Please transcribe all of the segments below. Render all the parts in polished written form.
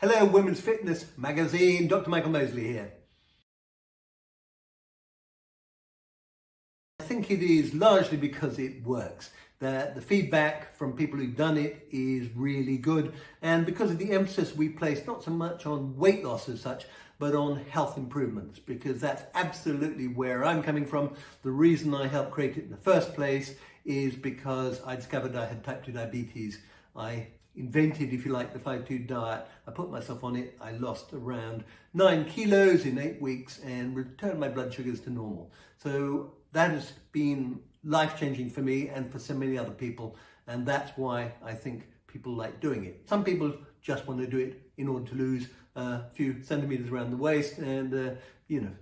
Hello, Women's Fitness Magazine, Dr Michael Mosley here. I think it is largely because it works. The feedback from people who've done it is really good, and because of the emphasis we place not so much on weight loss as such, but on health improvements, because that's absolutely where I'm coming from. The reason I helped create it in the first place is because I discovered I had type 2 diabetes. I invented, if you like, the 5-2 diet. I put myself on it. I lost around 9 kilos in 8 weeks and returned my blood sugars to normal. So that has been life-changing for me and for so many other people, and that's why I think people like doing it. Some people just want to do it in order to lose a few centimeters around the waist and a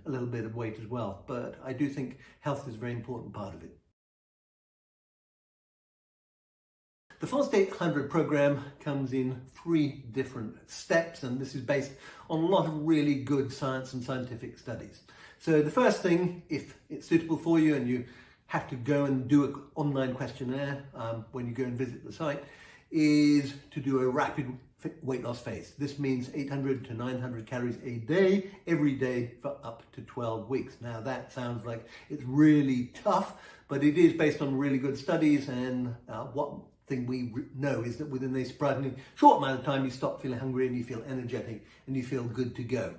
little bit of weight as well. But I do think health is a very important part of it. The Fast 800 program comes in 3 different steps, and this is based on a lot of really good science and scientific studies. So the first thing, if it's suitable for you and you have to go and do an online questionnaire when you go and visit the site, is to do a rapid weight loss phase. This means 800 to 900 calories a day, every day for up to 12 weeks. Now that sounds like it's really tough, but it is based on really good studies, and what thing we know is that within a surprisingly short amount of time you stop feeling hungry and you feel energetic and you feel good to go.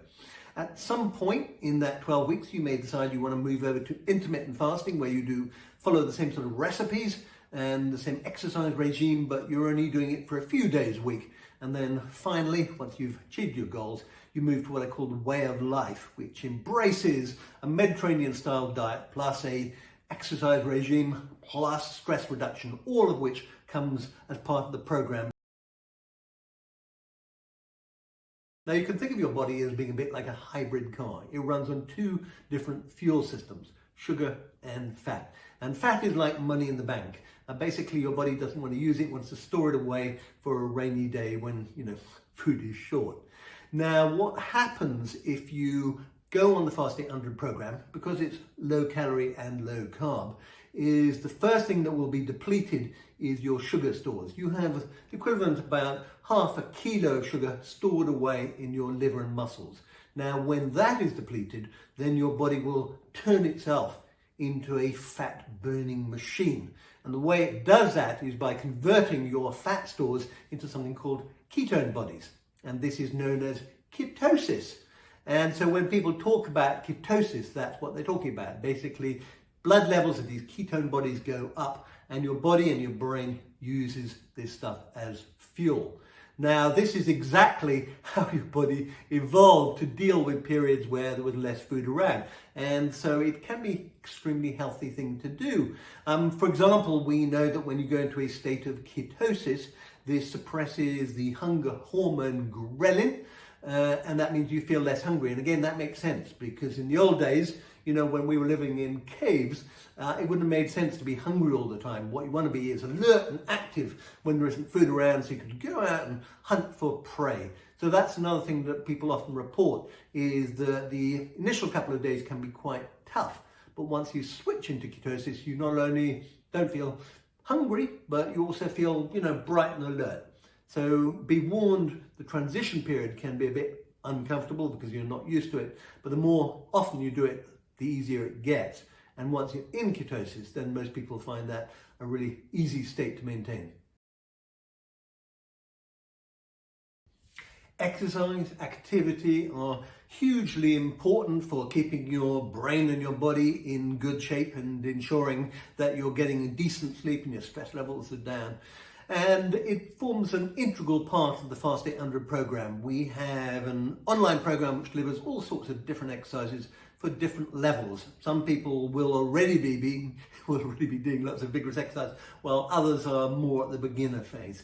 At some point in that 12 weeks you may decide you want to move over to intermittent fasting, where you do follow the same sort of recipes and the same exercise regime, but you're only doing it for a few days a week. And then finally, once you've achieved your goals, you move to what I call the way of life, which embraces a Mediterranean style diet plus a exercise regime plus stress reduction, all of which comes as part of the program. Now you can think of your body as being a bit like a hybrid car. It runs on 2 different fuel systems, sugar and fat. And fat is like money in the bank. Basically your body doesn't want to use it, wants to store it away for a rainy day when, food is short. Now what happens if you go on the Fast 800 program, because it's low calorie and low carb, is the first thing that will be depleted is your sugar stores. You have the equivalent of about half a kilo of sugar stored away in your liver and muscles. Now when that is depleted, then your body will turn itself into a fat burning machine. And the way it does that is by converting your fat stores into something called ketone bodies. And this is known as ketosis. And so when people talk about ketosis, that's what they're talking about. Basically, blood levels of these ketone bodies go up and your body and your brain uses this stuff as fuel. Now, this is exactly how your body evolved to deal with periods where there was less food around. And so it can be an extremely healthy thing to do. For example, we know that when you go into a state of ketosis, this suppresses the hunger hormone ghrelin, and that means you feel less hungry. And again, that makes sense because in the old days, when we were living in caves, it wouldn't have made sense to be hungry all the time. What you want to be is alert and active when there isn't food around, so you can go out and hunt for prey. So that's another thing that people often report, is that the initial couple of days can be quite tough. But once you switch into ketosis, you not only don't feel hungry, but you also feel, bright and alert. So be warned, the transition period can be a bit uncomfortable because you're not used to it. But the more often you do it, the easier it gets. And once you're in ketosis, then most people find that a really easy state to maintain. Exercise, activity are hugely important for keeping your brain and your body in good shape and ensuring that you're getting a decent sleep and your stress levels are down. And it forms an integral part of the Fast 800 program. We have an online program which delivers all sorts of different exercises for different levels. Some people will already be doing lots of vigorous exercise, while others are more at the beginner phase.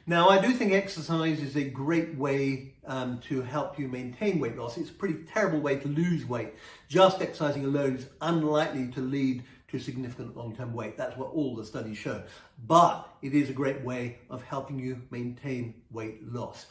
Now, I do think exercise is a great way to help you maintain weight loss. It's a pretty terrible way to lose weight. Just exercising alone is unlikely to lead to significant long-term weight. That's what all the studies show. But it is a great way of helping you maintain weight loss.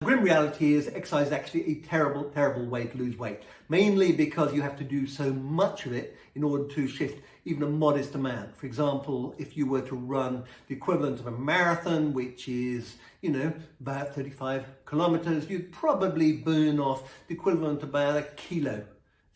The grim reality is exercise is actually a terrible, terrible way to lose weight, mainly because you have to do so much of it in order to shift even a modest amount. For example, if you were to run the equivalent of a marathon, which is, about 35 kilometers, you'd probably burn off the equivalent of about a kilo.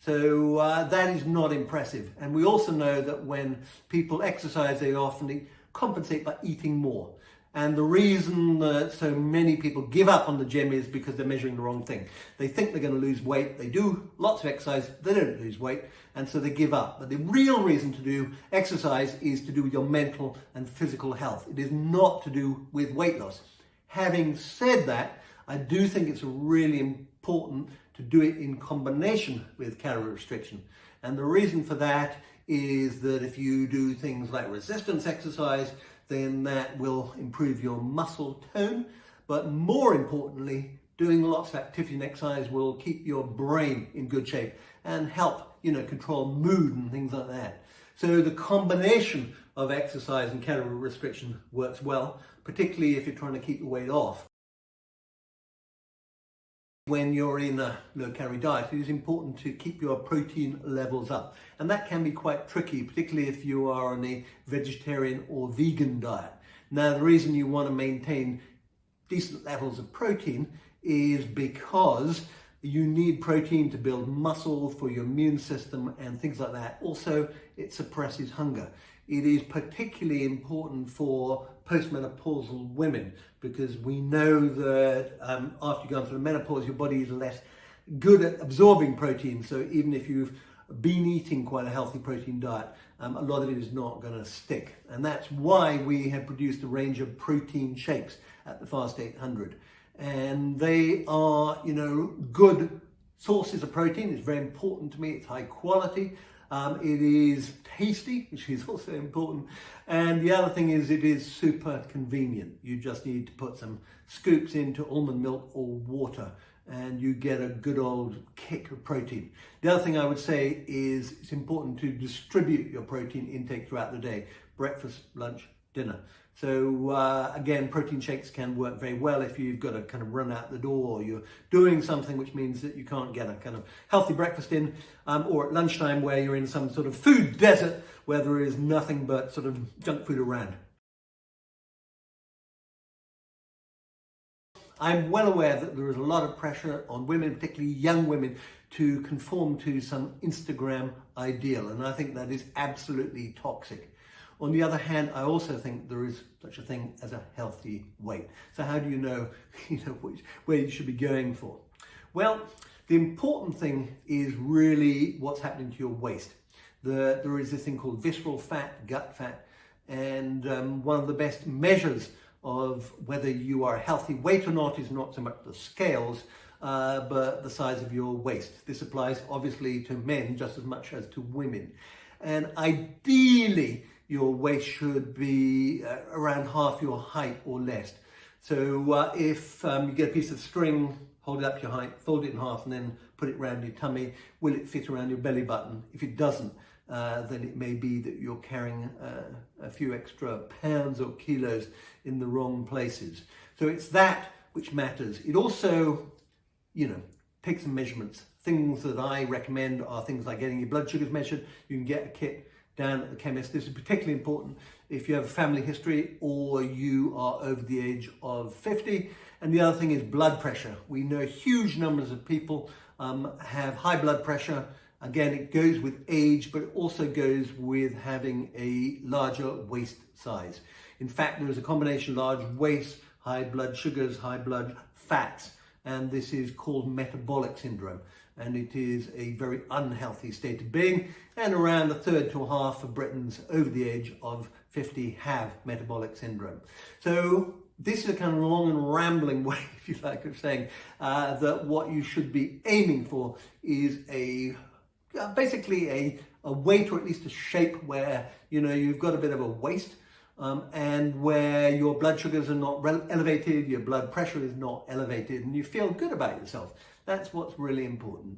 So that is not impressive. And we also know that when people exercise, they often compensate by eating more. And the reason that so many people give up on the gym is because they're measuring the wrong thing. They think they're going to lose weight. They do lots of exercise. They don't lose weight. And so they give up. But the real reason to do exercise is to do with your mental and physical health. It is not to do with weight loss. Having said that, I do think it's really important to do it in combination with calorie restriction. And the reason for that is that if you do things like resistance exercise, then that will improve your muscle tone. But more importantly, doing lots of activity and exercise will keep your brain in good shape and help, control mood and things like that. So the combination of exercise and calorie restriction works well, particularly if you're trying to keep your weight off. When you're in a low-calorie diet, it is important to keep your protein levels up. And that can be quite tricky, particularly if you are on a vegetarian or vegan diet. Now, the reason you want to maintain decent levels of protein is because you need protein to build muscle for your immune system and things like that. Also, it suppresses hunger. It is particularly important for postmenopausal women because we know that after you've gone through the menopause, your body is less good at absorbing protein. So even if you've been eating quite a healthy protein diet, a lot of it is not going to stick. And that's why we have produced a range of protein shakes at the Fast 800. And they are, good sources of protein. It's very important to me. It's high quality. It is tasty, which is also important. And the other thing is it is super convenient. You just need to put some scoops into almond milk or water and you get a good old kick of protein. The other thing I would say is it's important to distribute your protein intake throughout the day, breakfast, lunch, dinner. So again, protein shakes can work very well if you've got to kind of run out the door or you're doing something which means that you can't get a kind of healthy breakfast in, or at lunchtime where you're in some sort of food desert where there is nothing but sort of junk food around. I'm well aware that there is a lot of pressure on women, particularly young women, to conform to some Instagram ideal, and I think that is absolutely toxic. On the other hand, I also think there is such a thing as a healthy weight. So how do you know, where you should be going for? Well, the important thing is really what's happening to your waist. There is this thing called visceral fat, gut fat, and one of the best measures of whether you are a healthy weight or not is not so much the scales, but the size of your waist. This applies obviously to men just as much as to women. And ideally, your waist should be around half your height or less. So if you get a piece of string, hold it up to your height, fold it in half and then put it around your tummy, will it fit around your belly button? If it doesn't, then it may be that you're carrying a few extra pounds or kilos in the wrong places. So it's that which matters. It also, take some measurements. Things that I recommend are things like getting your blood sugars measured. You can get a kit down at the chemist. This is particularly important if you have a family history or you are over the age of 50. And the other thing is blood pressure. We know huge numbers of people have high blood pressure. Again, it goes with age, but it also goes with having a larger waist size. In fact, there is a combination large waist, high blood sugars, high blood fats, and this is called metabolic syndrome. And it is a very unhealthy state of being, and around a third to a half of Britons over the age of 50 have metabolic syndrome. So this is a kind of long and rambling way, if you like, of saying that what you should be aiming for is basically a weight, or at least a shape where you've got a bit of a waist, and where your blood sugars are not elevated, your blood pressure is not elevated, and you feel good about yourself. That's what's really important.